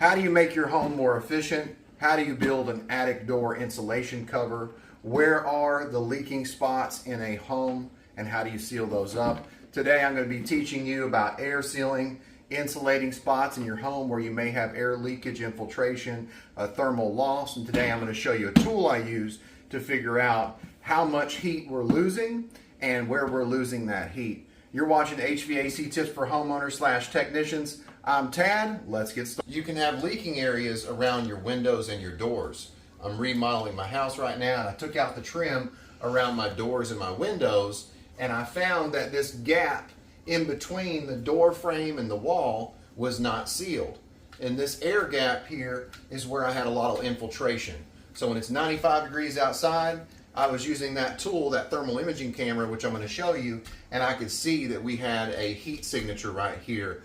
How do you make your home more efficient? How do you build an attic door insulation cover? Where are the leaking spots in a home and how do you seal those up? Today I'm going to be teaching you about air sealing, insulating spots in your home where you may have air leakage, infiltration, thermal loss. And today I'm going to show you a tool I use to figure out how much heat we're losing and where we're losing that heat. You're watching HVAC Tips for Homeowners / Technicians. I'm Tad. Let's get started. You can have leaking areas around your windows and your doors. I'm remodeling my house right now and I took out the trim around my doors and my windows, and I found that this gap in between the door frame and the wall was not sealed. And this air gap here is where I had a lot of infiltration. So when it's 95 degrees outside, I was using that tool, that thermal imaging camera, which I'm going to show you, and I could see that we had a heat signature right here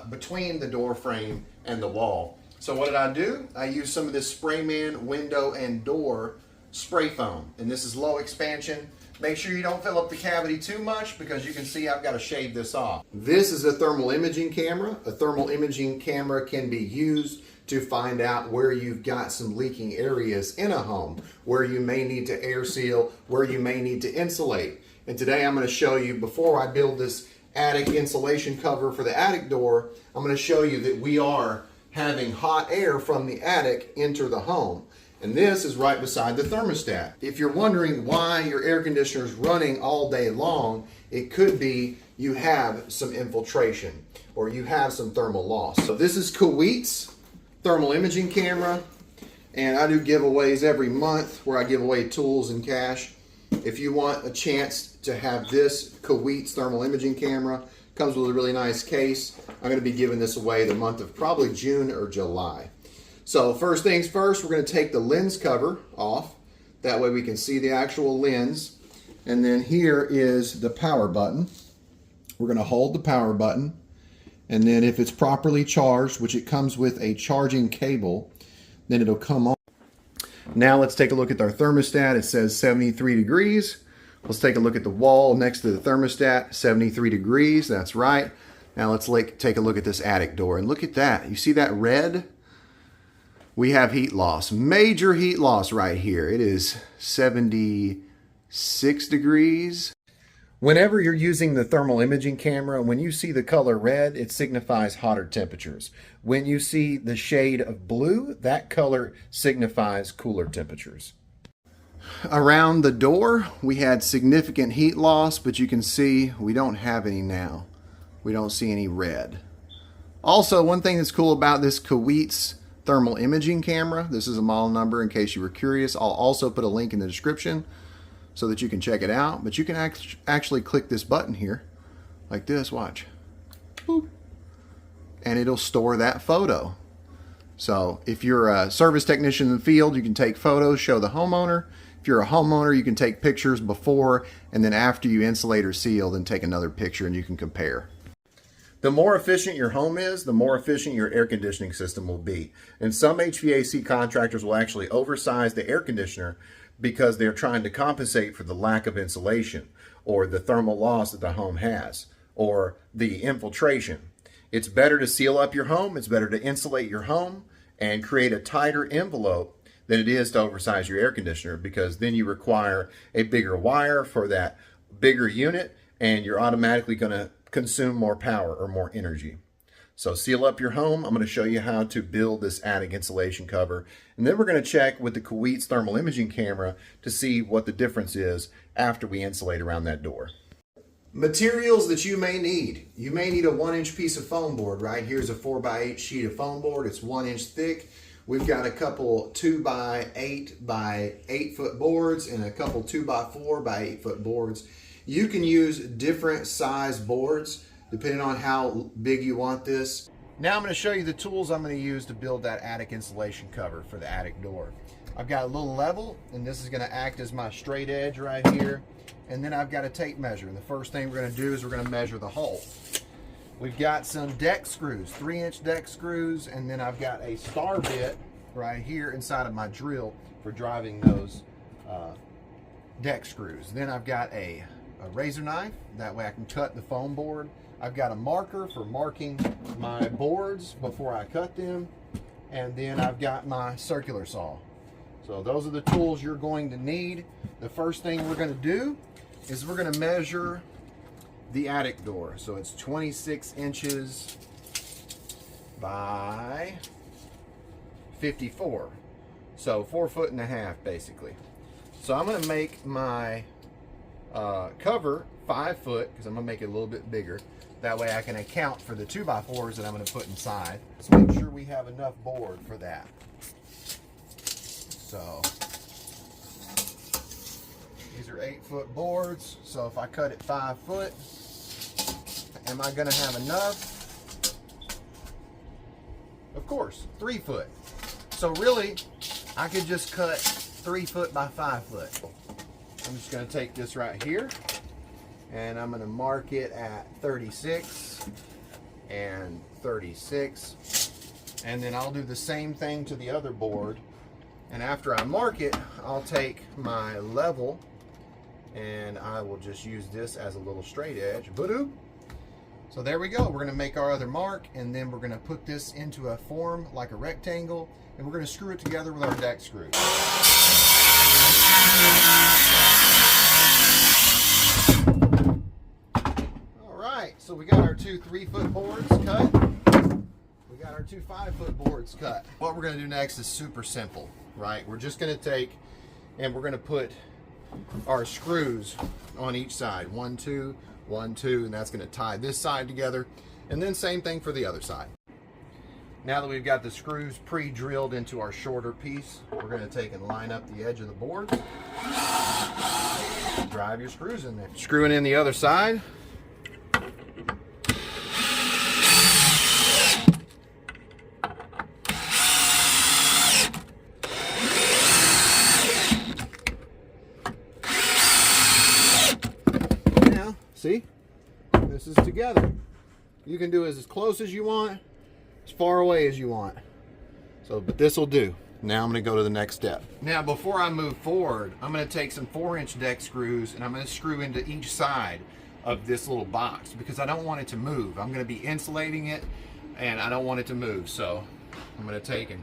between the door frame and the wall. So what did I do? I used some of this Sprayman window and door spray foam, and this is low expansion. Make sure you don't fill up the cavity too much because you can see I've got to shave this off. This is a thermal imaging camera. A thermal imaging camera can be used to find out where you've got some leaking areas in a home, where you may need to air seal, where you may need to insulate. And today I'm going to show you, before I build this attic insulation cover for the attic door, I'm going to show you that we are having hot air from the attic enter the home. And this is right beside the thermostat. If you're wondering why your air conditioner is running all day long, it could be you have some infiltration or you have some thermal loss. So this is KAIWEETS thermal imaging camera, and I do giveaways every month where I give away tools and cash. If you want a chance to have this KAIWEETS thermal imaging camera, comes with a really nice case. I'm going to be giving this away the month of probably June or July. So first things first, we're going to take the lens cover off. That way we can see the actual lens. And then here is the power button. We're going to hold the power button. And then if it's properly charged, which it comes with a charging cable, then it'll come on. Now let's take a look at our thermostat. It says 73 degrees. Let's take a look at the wall next to the thermostat, 73 degrees, that's right. Now let's take a look at this attic door, and look at that. You see that red? We have heat loss, major heat loss right here. It is 76 degrees. Whenever you're using the thermal imaging camera, when you see the color red, it signifies hotter temperatures. When you see the shade of blue, that color signifies cooler temperatures. Around the door, we had significant heat loss, but you can see we don't have any now. We don't see any red. Also, one thing that's cool about this KAIWEETS thermal imaging camera, this is a model number in case you were curious. I'll also put a link in the description so that you can check it out. But you can actually click this button here, like this, watch. Boop. And it'll store that photo. So if you're a service technician in the field, you can take photos, show the homeowner. If you're a homeowner, you can take pictures before and then after you insulate or seal, then take another picture and you can compare. The more efficient your home is, the more efficient your air conditioning system will be. And some HVAC contractors will actually oversize the air conditioner because they're trying to compensate for the lack of insulation or the thermal loss that the home has or the infiltration. It's better to seal up your home, it's better to insulate your home and create a tighter envelope than it is to oversize your air conditioner, because then you require a bigger wire for that bigger unit and you're automatically going to consume more power or more energy. So seal up your home. I'm going to show you how to build this attic insulation cover, and then we're going to check with the KAIWEETS thermal imaging camera to see what the difference is after we insulate around that door. Materials that you may need. You may need a 1-inch piece of foam board. Right here's a 4x8 sheet of foam board. It's 1 inch thick. We've got a couple 2x8 by 8 foot boards and a couple 2x4 by 8 foot boards. You can use different size boards depending on how big you want this. Now I'm going to show you the tools I'm going to use to build that attic insulation cover for the attic door. I've got a little level, and this is going to act as my straight edge right here. And then I've got a tape measure. And the first thing we're going to do is we're going to measure the hole. We've got some deck screws, 3-inch deck screws, and then I've got a star bit right here inside of my drill for driving those deck screws. Then I've got a razor knife, that way I can cut the foam board. I've got a marker for marking my boards before I cut them, and then I've got my circular saw. So those are the tools you're going to need. The first thing we're going to do is we're going to measure the attic door. So it's 26 inches by 54. So 4.5 feet basically. So I'm going to make my cover 5 foot because I'm going to make it a little bit bigger. That way I can account for the 2x4s that I'm going to put inside. Let's make sure we have enough board for that. So these are 8-foot boards. So if I cut it 5 foot, am I going to have enough? Of course, 3 foot. So really, I could just cut 3 foot by 5 foot. I'm just going to take this right here and I'm going to mark it at 36 and 36. And then I'll do the same thing to the other board. And after I mark it, I'll take my level and I will just use this as a little straight edge. So there we go. We're going to make our other mark, and then we're going to put this into a form like a rectangle, and we're going to screw it together with our deck screws. All right, so we got our 2 3-foot boards cut. We got our 2 5-foot boards cut. What we're going to do next is super simple, right? We're just going to take and we're going to put our screws on each side. 1, 2, 1, 2, and that's going to tie this side together. And then same thing for the other side. Now that we've got the screws pre-drilled into our shorter piece, we're going to take and line up the edge of the board. Drive your screws in there. Screwing in the other side. See, this is together. You can do as close as you want, as far away as you want. So, but this will do. Now I'm going to go to the next step. Now, before I move forward, I'm going to take some 4-inch deck screws and I'm going to screw into each side of this little box because I don't want it to move. I'm going to be insulating it and I don't want it to move. So I'm going to take and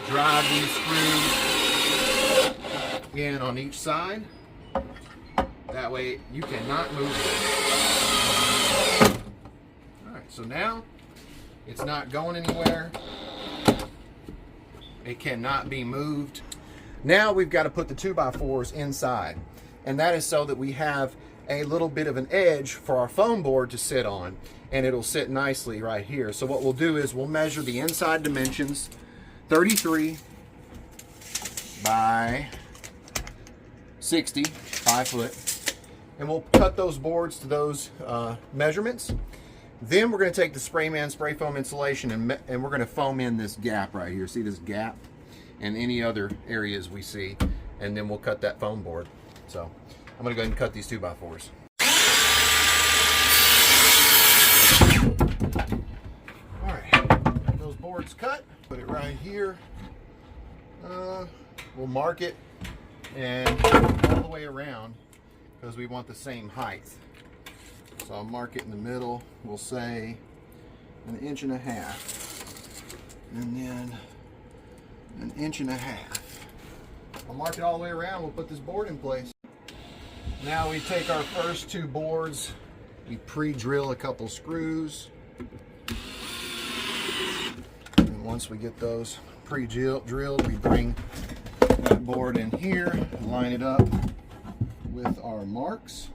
drive these screws in on each side. That way you cannot move it. All right, so now it's not going anywhere. It cannot be moved. Now we've got to put the 2x4s inside. And that is so that we have a little bit of an edge for our foam board to sit on. And it'll sit nicely right here. So what we'll do is we'll measure the inside dimensions, 33 by 60, 5 foot. And we'll cut those boards to those measurements. Then we're going to take the Sprayman spray foam insulation and we're going to foam in this gap right here. See this gap? And any other areas we see. And then we'll cut that foam board. So I'm going to go ahead and cut these 2x4s. All right, those boards cut. Put it right here. We'll mark it and all the way around, because we want the same height. So I'll mark it in the middle. We'll say 1.5 inches, and then 1.5 inches. I'll mark it all the way around. We'll put this board in place. Now we take our first 2 boards. We pre-drill a couple screws. And once we get those pre-drilled, we bring that board in here, line it up with our marks,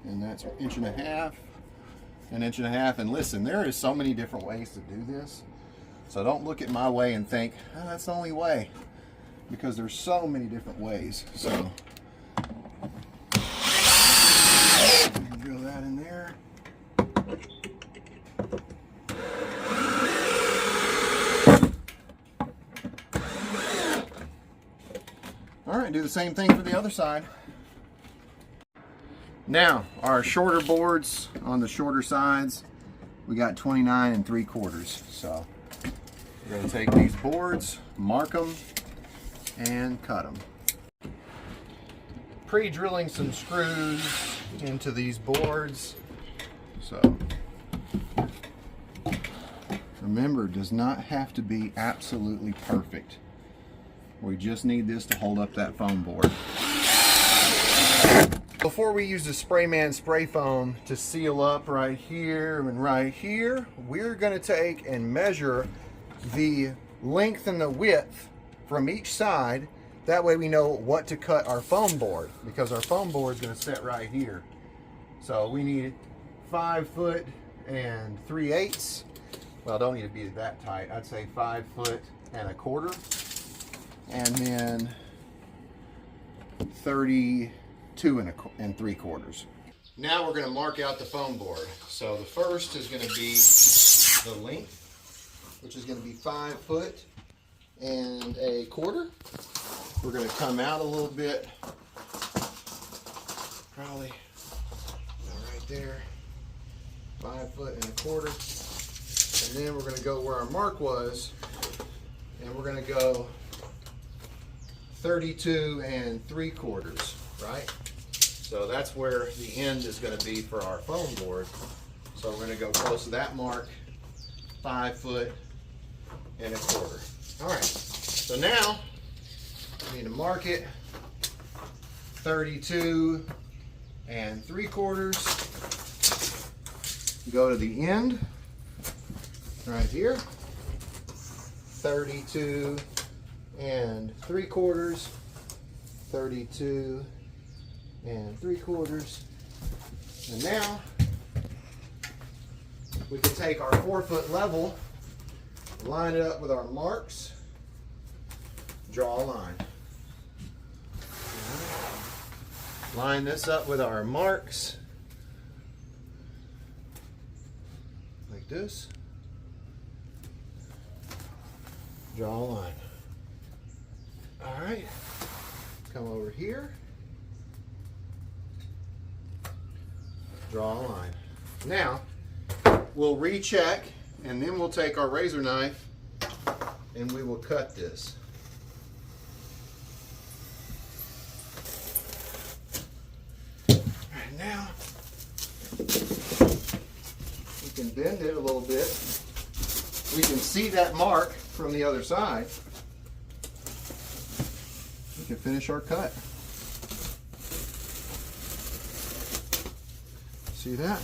and that's 1.5 inches, 1.5 inches. And listen, there is so many different ways to do this, so don't look at my way and think, oh, that's the only way, because there's so many different ways. So drill that in there. All right, do the same thing for the other side. Now, our shorter boards on the shorter sides, we got 29 3/4. So we're going to take these boards, mark them, and cut them. Pre-drilling some screws into these boards. So the Remember, it does not have to be absolutely perfect. We just need this to hold up that foam board. Before we use the Sprayman spray foam to seal up right here and right here, we're going to take and measure the length and the width from each side. That way we know what to cut our foam board, because our foam board is going to sit right here. So we need 5 foot and 3/8. Well, don't need to be that tight. I'd say 5 foot and a quarter. And then 32 and 3/4. Now we're going to mark out the foam board. So the first is going to be the length, which is going to be 5 foot and a quarter. We're going to come out a little bit, probably right there, 5 foot and a quarter. And then we're going to go where our mark was, and we're going to go 32 and 3/4, right? So that's where the end is going to be for our foam board. So we're going to go close to that mark, 5 foot and a quarter. All right, so now we need to mark it 32 and 3/4. Go to the end right here, 32 and 3/4, 32 and 3/4. And now we can take our 4 foot level, line it up with our marks, draw a line. Line this up with our marks like this. Draw a line. All right, come over here, draw a line. Now we'll recheck, and then we'll take our razor knife and we will cut this. Right, now we can bend it a little bit. We can see that mark from the other side. We can finish our cut. See that?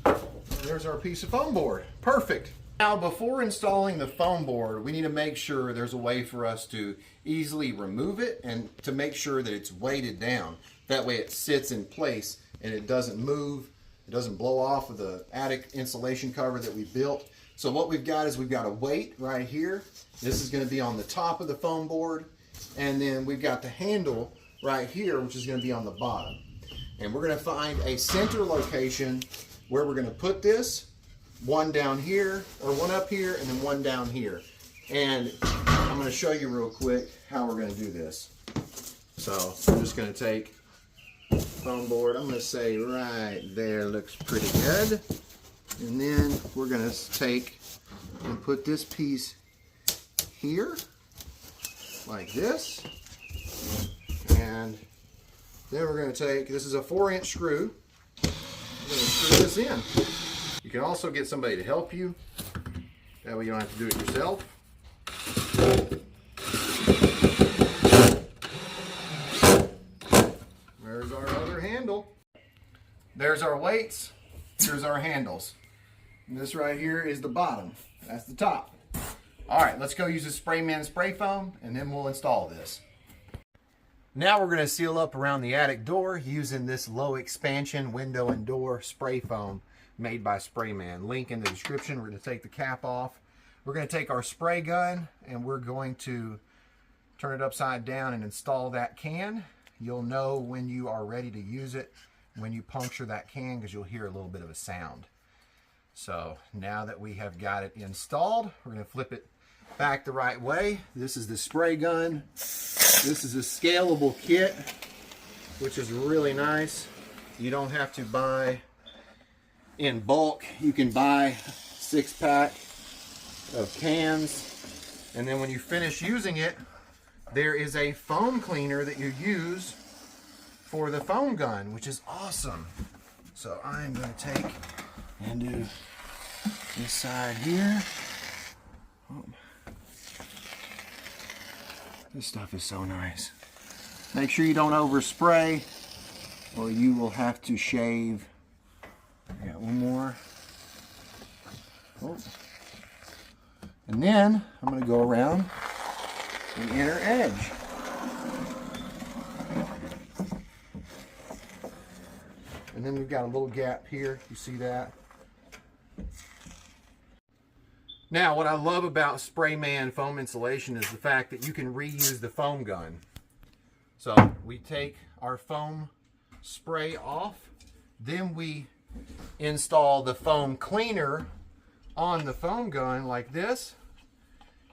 And there's our piece of foam board. Perfect. Now, before installing the foam board, we need to make sure there's a way for us to easily remove it and to make sure that it's weighted down. That way it sits in place and it doesn't move. It doesn't blow off of the attic insulation cover that we built. So what we've got is we've got a weight right here. This is going to be on the top of the foam board. And then we've got the handle right here, which is going to be on the bottom. And we're going to find a center location where we're going to put this. One down here, or one up here, and then one down here. And I'm going to show you real quick how we're going to do this. So I'm just going to take foam board. I'm going to say right there looks pretty good. And then we're going to take and put this piece here, like this. And then we're going to take, this is a 4-inch screw. We're going to screw this in. You can also get somebody to help you. That way you don't have to do it yourself. There's our other handle. There's our weights. Here's our handles. And this right here is the bottom. That's the top. All right, let's go use the Sprayman spray foam, and then we'll install this. Now we're going to seal up around the attic door using this low expansion window and door spray foam made by Sprayman. Link in the description. We're going to take the cap off. We're going to take our spray gun and we're going to turn it upside down and install that can. You'll know when you are ready to use it when you puncture that can, because you'll hear a little bit of a sound. So now that we have got it installed, we're going to flip it back the right way. This is the spray gun. This is a scalable kit, which is really nice. You don't have to buy in bulk. You can buy 6-pack of cans, and then when you finish using it, there is a foam cleaner that you use for the foam gun, which is awesome. So I'm going to take and do This side here. Oh. This stuff is so nice. Make sure you don't overspray or you will have to shave. I got one more. Oh. And then I'm going to go around the inner edge. And then we've got a little gap here. You see that? Now, what I love about Sprayman foam insulation is the fact that you can reuse the foam gun. So we take our foam spray off, then we install the foam cleaner on the foam gun like this,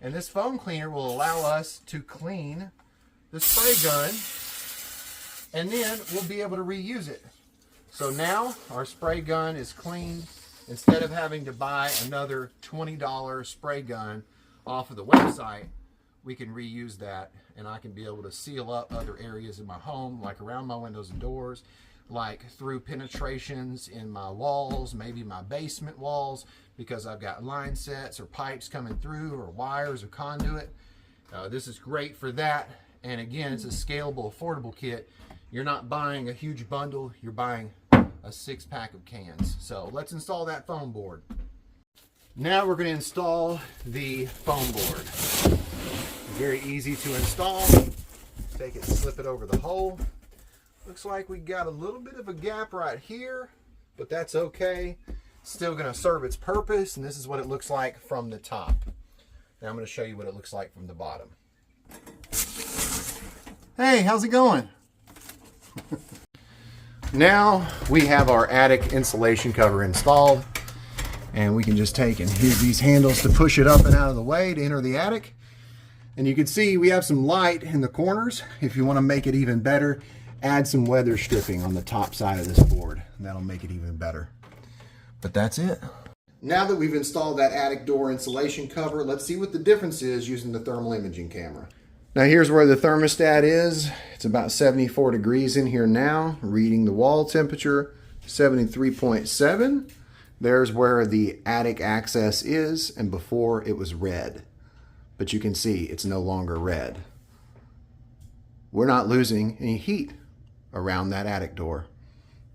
and this foam cleaner will allow us to clean the spray gun, and then we'll be able to reuse it. So now our spray gun is cleaned. Instead of having to buy another $20 spray gun off of the website, we can reuse that, and I can be able to seal up other areas in my home, like around my windows and doors, like through penetrations in my walls, maybe my basement walls, because I've got line sets or pipes coming through, or wires or conduit. This is great for that. And again, it's a scalable, affordable kit. You're not buying a huge bundle, you're buying a 6-pack of cans. So let's install that foam board. Now we're going to install the foam board. Very easy to install. Take it, slip it over the hole. Looks like we got a little bit of a gap right here, but that's okay. Still going to serve its purpose, and this is what it looks like from the top. Now I'm going to show you what it looks like from the bottom. Hey, how's it going? Now we have our attic insulation cover installed, and we can just take and use these handles to push it up and out of the way to enter the attic. And you can see we have some light in the corners. If you want to make it even better, add some weather stripping on the top side of this board. That'll make it even better. But that's it. Now that we've installed that attic door insulation cover, let's see what the difference is using the thermal imaging camera. Now here's where the thermostat is. It's about 74 degrees in here now, reading the wall temperature, 73.7. There's where the attic access is, and before it was red. But you can see it's no longer red. We're not losing any heat around that attic door.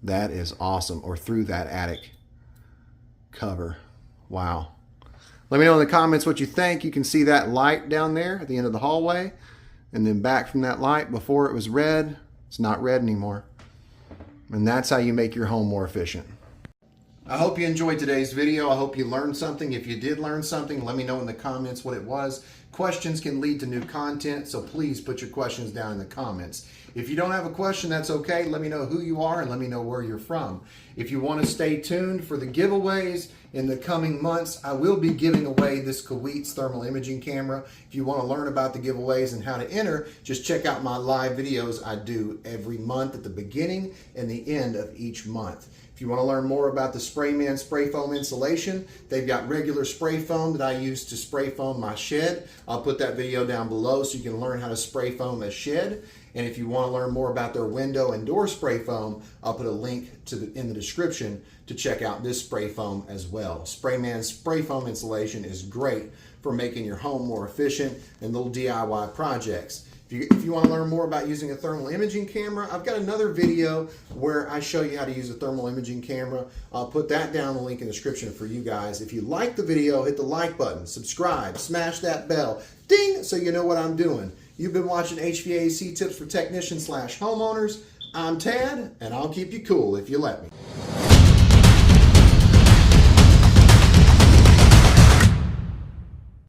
That is awesome, or through that attic cover. Wow. Let me know in the comments what you think. You can see that light down there at the end of the hallway. And then back from that light, before it was red, it's not red anymore. And that's how you make your home more efficient. I hope you enjoyed today's video. I hope you learned something. If you did learn something, let me know in the comments what it was. Questions can lead to new content, so please put your questions down in the comments. If you don't have a question, that's okay. Let me know who you are and let me know where you're from. If you want to stay tuned for the giveaways in the coming months, I will be giving away this KAIWEETS thermal imaging camera. If you want to learn about the giveaways and how to enter, just check out my live videos I do every month at the beginning and the end of each month. If you want to learn more about the Sprayman spray foam insulation, they've got regular spray foam that I use to spray foam my shed. I'll put that video down below so you can learn how to spray foam a shed. And if you want to learn more about their window and door spray foam, I'll put a link in the description to check out this spray foam as well. Sprayman spray foam insulation is great for making your home more efficient and little DIY projects. If you want to learn more about using a thermal imaging camera, I've got another video where I show you how to use a thermal imaging camera. I'll put that down, the link in the description for you guys. If you like the video, hit the like button, subscribe, smash that bell, ding, so you know what I'm doing. You've been watching HVAC Tips for Technicians / Homeowners. I'm Tad, and I'll keep you cool if you let me.